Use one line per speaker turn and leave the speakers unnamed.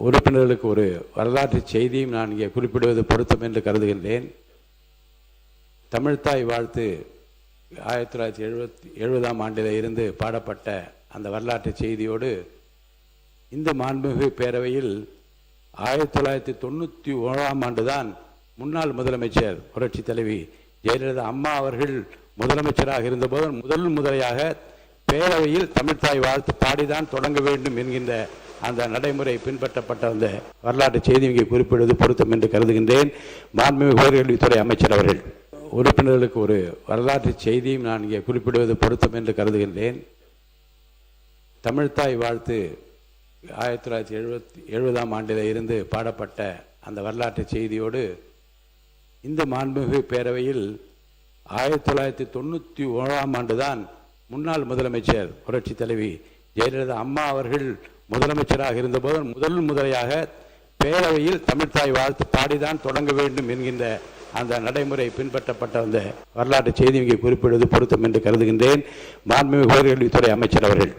உறுப்பினர்களுக்கு ஒரு வரலாற்று செய்தியும் நான் இங்கே குறிப்பிடுவது பொருத்தம் என்று கருதுகின்றேன். தமிழ்த்தாய் வாழ்த்து 1970ஆம் ஆண்டில் இருந்து பாடப்பட்ட அந்த வரலாற்று செய்தியோடு இந்த மாண்புமிகு பேரவையில் 1991ஆம் ஆண்டு தான் முன்னாள் முதலமைச்சர் புரட்சி தலைவி ஜெயலலிதா அம்மா அவர்கள் முதலமைச்சராக இருந்தபோது முதல் முறையாக பேரவையில் தமிழ்த்தாய் வாழ்த்து பாடிதான் தொடங்க வேண்டும் என்கின்ற அந்த நடைமுறை பின்பற்றப்பட்ட அந்த வரலாற்று செய்தி இங்கே குறிப்பிடுவது பொருத்தம் என்று கருதுகின்றேன். மாண்புமிகு உயர்கல்வித்துறை அமைச்சர் அவர்கள் உறுப்பினர்களுக்கு ஒரு வரலாற்று செய்தியும் நான் இங்கே குறிப்பிடுவது பொருத்தம் என்று கருதுகின்றேன். தமிழ்த்தாய் வாழ்த்து 1970ஆம் ஆண்டில் இருந்து பாடப்பட்ட அந்த வரலாற்று செய்தியோடு இந்த மாண்புமிகு பேரவையில் 1991ஆம் ஆண்டு தான் முன்னாள் முதலமைச்சர் புரட்சி தலைவி ஜெயலலிதா அம்மா அவர்கள் முதலமைச்சராக இருந்தபோது முதல் முறையாக பேரவையில் தமிழ்த்தாய் வாழ்த்து பாடிதான் தொடங்க வேண்டும் என்கின்ற அந்த நடைமுறை பின்பற்றப்பட்ட அந்த வரலாற்று செய்தி இங்கே குறிப்பிடுவது பொருத்தம் என்று கருதுகின்றேன். மாண்புமிகு உயர்கல்வித்துறை அமைச்சர் அவர்கள்